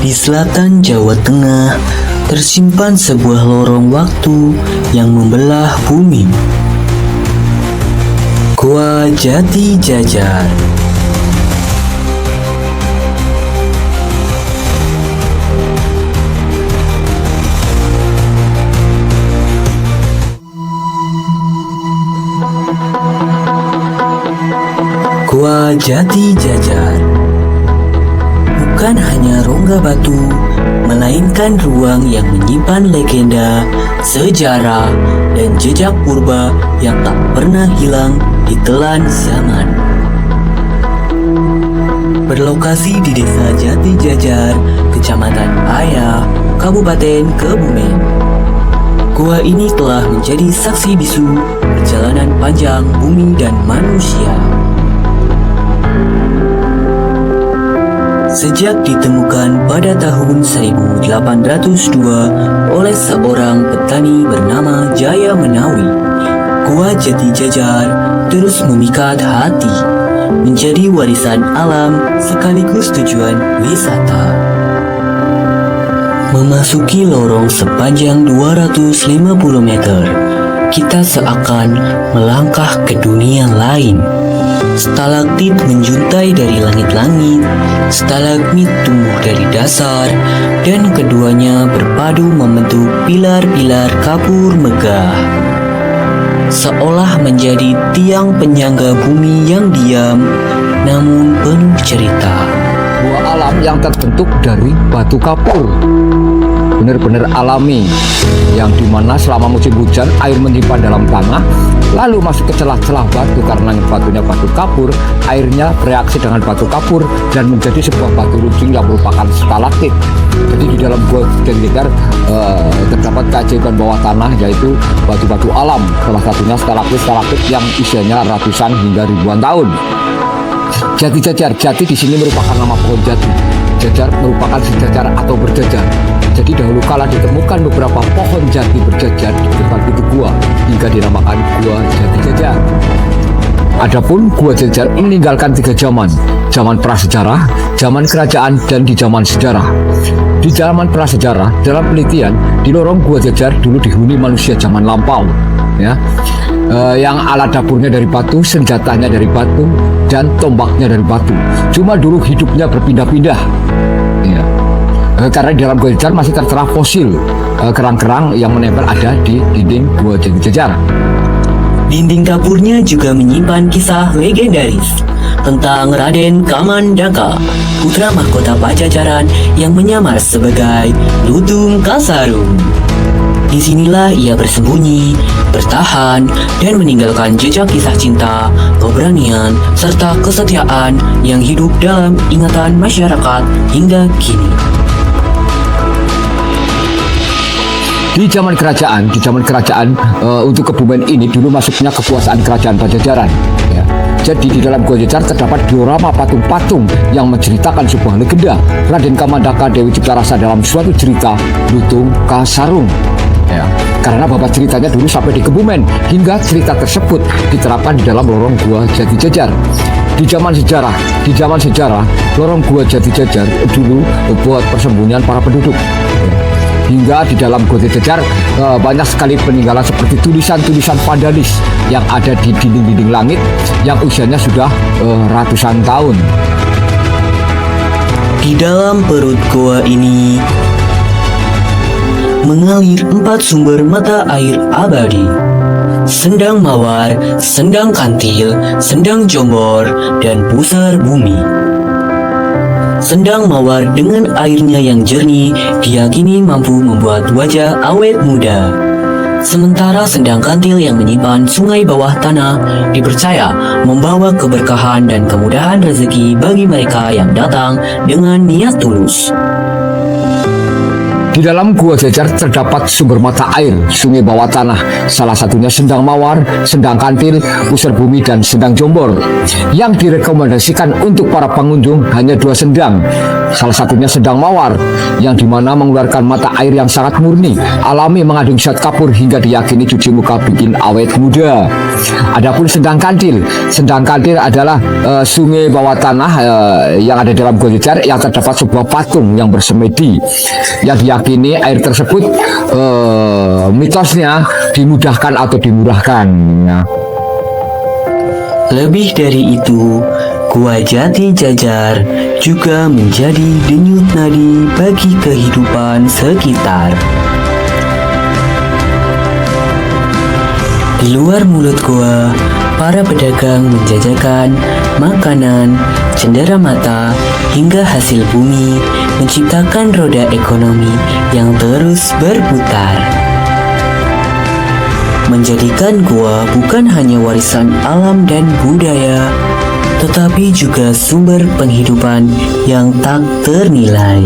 Di selatan Jawa Tengah tersimpan sebuah lorong waktu yang membelah bumi. Gua Jati Jajar. Gua Jati Jajar bukan hanya rongga batu, melainkan ruang yang menyimpan legenda, sejarah, dan jejak purba yang tak pernah hilang di telan zaman. Berlokasi di Desa Jati Jajar, Kecamatan Ayah, Kabupaten Kebumen. Gua ini telah menjadi saksi bisu perjalanan panjang bumi dan manusia. Sejak ditemukan pada tahun 1802 oleh seorang petani bernama Jaya Menawi, Gua Jati Jajar terus memikat hati, menjadi warisan alam sekaligus tujuan wisata. Memasuki lorong sepanjang 250 meter, kita seakan melangkah ke dunia lain. Stalaktit menjuntai dari langit-langit, stalagmit tumbuh dari dasar, dan keduanya berpadu membentuk pilar-pilar kapur megah. Seolah menjadi tiang penyangga bumi yang diam, namun penuh cerita. Gua alam yang terbentuk dari batu kapur, benar-benar alami, yang dimana selama musim hujan air menyimpan dalam tanah, lalu masuk ke celah-celah batu karena batunya batu kapur, airnya bereaksi dengan batu kapur dan menjadi sebuah batu runcing yang merupakan stalaktit. Jadi di dalam Gua Jati Jajar terdapat keajaiban bawah tanah, yaitu batu-batu alam, salah satunya stalaktit yang usianya ratusan hingga ribuan tahun. Jati Jajar, jati di sini merupakan nama pohon jati. Jajar merupakan sejajar atau berjajar. Jadi dahulu kala ditemukan beberapa pohon jati berjajar di depan pintu gua hingga dinamakan Gua Jati Jajar. Adapun Gua Jati Jajar meninggalkan 3 zaman: zaman prasejarah, zaman kerajaan, dan di zaman sejarah. Di zaman prasejarah, dalam penelitian di lorong Gua Jajar dulu dihuni manusia zaman lampau, ya, yang alat dapurnya dari batu, senjatanya dari batu, dan tombaknya dari batu. Cuma dulu hidupnya berpindah-pindah, ya. Karena di dalam Gua Jajar masih tertera fosil kerang-kerang yang menempel ada di dinding Gua Jati Jajar. Dinding kapurnya juga menyimpan kisah legendaris tentang Raden Kamandaka, putra mahkota Pajajaran yang menyamar sebagai Lutung Kasarung. Disinilah ia bersembunyi, bertahan, dan meninggalkan jejak kisah cinta, keberanian, serta kesetiaan yang hidup dalam ingatan masyarakat hingga kini. Di zaman kerajaan untuk Kebumen ini dulu masuknya kekuasaan kerajaan Pajajaran, ya. Jadi di dalam Gua Jajar terdapat diorama patung-patung yang menceritakan sebuah legenda Raden Kamandaka Dewi Ciptarasa dalam suatu cerita Lutung Kasarung, ya. Karena bapak ceritanya dulu sampai di Kebumen, hingga cerita tersebut diterapkan di dalam lorong Gua Jati Jajar. Di zaman sejarah, lorong Gua Jati Jajar dulu buat persembunyian para penduduk. Hingga di dalam Gua Jati Jajar banyak sekali peninggalan seperti tulisan-tulisan vandalis yang ada di dinding-dinding langit yang usianya sudah ratusan tahun. Di dalam perut gua ini mengalir 4 sumber mata air abadi: Sendang Mawar, Sendang Kantil, Sendang Jombor, dan Pusar Bumi. Sendang Mawar dengan airnya yang jernih diyakini mampu membuat wajah awet muda. Sementara Sendang Kantil yang menyimpan sungai bawah tanah dipercaya membawa keberkahan dan kemudahan rezeki bagi mereka yang datang dengan niat tulus. Di dalam Gua Jajar terdapat sumber mata air, sungai bawah tanah, salah satunya Sendang Mawar, Sendang Kantil, Pusar Bumi, dan Sendang Jombor. Yang direkomendasikan untuk para pengunjung hanya 2 sendang, salah satunya Sendang Mawar, yang dimana mengeluarkan mata air yang sangat murni, alami, mengandung zat kapur hingga diyakini cuci muka bikin awet muda. Adapun Sendang Kantil adalah sungai bawah tanah yang ada dalam Gua Jajar, yang terdapat sebuah patung yang bersemedi, yang diyakini air tersebut mitosnya dimudahkan atau dimurahkan. Ya. Lebih dari itu, Gua Jati Jajar juga menjadi denyut nadi bagi kehidupan sekitar. Di luar mulut gua, para pedagang menjajakan makanan, cenderamata, hingga hasil bumi, menciptakan roda ekonomi yang terus berputar. Menjadikan gua bukan hanya warisan alam dan budaya, tetapi juga sumber penghidupan yang tak ternilai.